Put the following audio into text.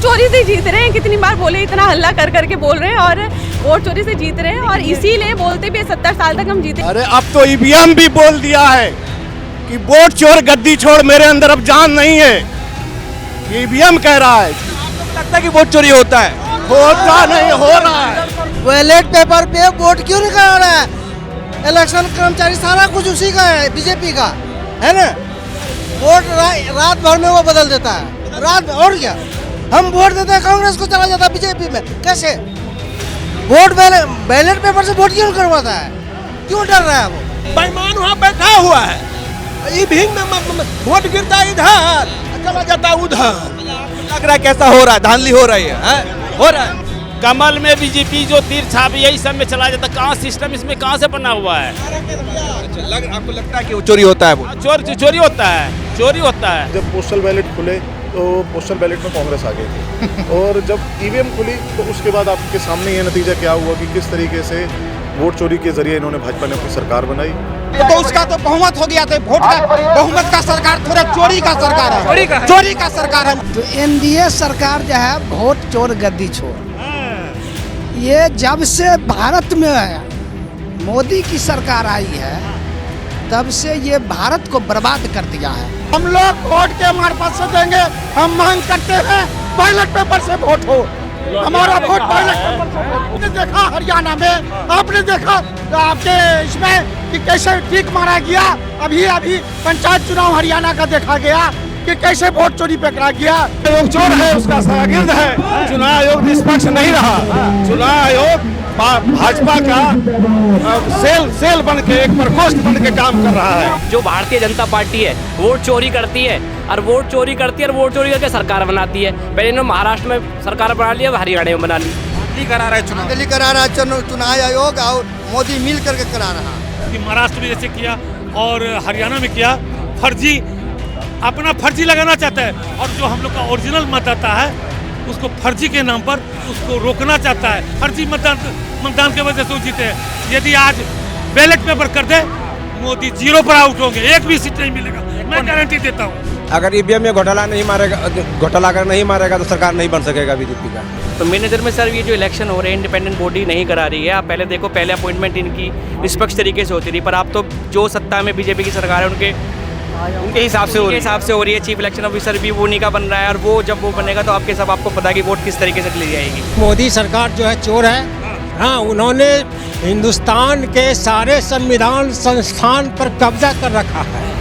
चोरी से जीत रहे हैं। कितनी बार बोले, इतना हल्ला कर करके बोल रहे हैं और वोट चोरी से जीत रहे हैं और इसीलिए बोलते भी 70 साल तक हम जीते। अरे अब तो ईवीएम भी बोल दिया है कि वोट चोर गद्दी छोड़, मेरे अंदर अब जान नहीं है। ईवीएम कह रहा है। आपको लगता है कि वोट चोरी होता है? होता नहीं, हो रहा है। बैलेट पेपर पे वोट क्यों नहीं करा रहा है? इलेक्शन कर्मचारी सारा कुछ उसी का है, बीजेपी का है ना। वोट रात भर में वो बदल देता है, रात और क्या। हम वोट देते हैं कांग्रेस को, चला जाता है बीजेपी में। कैसे वोट बैलेट पेपर से वोट क्यों करवाता है? क्यों डर रहा है वो? बेईमान वहाँ बैठा हुआ है, ईवीएम में वोट गिरता है इधर, चला जाता है उधर। लग रहा है कैसा हो रहा है, धांधली हो रही है? हो रहा है। कमल में बीजेपी जो तीर छाप यही सब में चला जाता, कहाँ सिस्टम इसमें कहाँ से बना हुआ है? आपको लगता है कि वो चोरी होता है? वो चोरी होता है, चोरी होता है। जब पोस्टल बैलेट खुले तो पोस्टल बैलेट में कांग्रेस आ गई थी और जब ईवीएम खुली तो उसके बाद आपके सामने ये नतीजा क्या हुआ कि किस तरीके से वोट चोरी के जरिए इन्होंने भाजपा ने अपनी सरकार बनाई। तो उसका तो बहुमत हो गया था, वोट का बहुमत का सरकार थोड़ा चोरी का सरकार है, चोरी का सरकार है। तो एनडीए सरकार जो है वोट चोर गद्दी छोड़, ये जब से भारत में मोदी की सरकार आई है तब से ये भारत को बर्बाद कर दिया है। हम लोग वोट के मार्फत से देंगे। हम मांग करते हैं बैलेट पेपर से वोट हो, हमारा वोट बैलेट पेपर से हो। आपने देखा हरियाणा में, आपने देखा आपके इसमें कि कैसे ठीक मारा गया। अभी पंचायत चुनाव हरियाणा का देखा गया कि कैसे वोट चोरी पकड़ा गया। आयोग चोर है, उसका शागिर्द है। चुनाव आयोग निष्पक्ष नहीं रहा। चुनाव आयोग भाजपा का सेल बन के, एक प्रकोष्ठ बन के काम कर रहा है। जो भारतीय जनता पार्टी है वोट चोरी करती है और वोट चोरी करके सरकार बनाती है। पहले इन्होंने महाराष्ट्र में सरकार बना ली, अब हरियाणा में बना ली। दिल्ली करा रहा है चुनाव, दिल्ली करा रहा है चुनाव आयोग और मोदी मिल करके करा रहा है। महाराष्ट्र में जैसे किया और हरियाणा में किया, फर्जी अपना फर्जी लगाना चाहता है और जो हम लोग का ओरिजिनल मतदाता है उसको फर्जी के नाम पर उसको रोकना चाहता है। फर्जी मतदान के वजह से वो जीते हैं। यदि आज बैलेट पेपर कर दे, मोदी 0 पर आउट होंगे, एक भी सीट नहीं मिलेगा, मैं गारंटी देता हूँ। अगर ईवीएम में घोटाला अगर नहीं मारेगा तो सरकार नहीं बन सकेगा बीजेपी का। तो मेरी नज़र में सर ये जो इलेक्शन हो रहे हैं इंडिपेंडेंट बॉडी नहीं करा रही है। आप पहले देखो, पहले अपॉइंटमेंट इनकी निष्पक्ष तरीके से होती थी, पर आप तो जो सत्ता में बीजेपी की सरकार है उनके हिसाब से हो रही है। चीफ इलेक्शन ऑफिसर भी उन्हीं का बन रहा है और वो जब वो बनेगा तो आपके सब आपको पता है कि वोट किस तरीके से ली जाएगी। मोदी सरकार जो है चोर है। हाँ, उन्होंने हिंदुस्तान के सारे संविधान संस्थान पर कब्जा कर रखा है।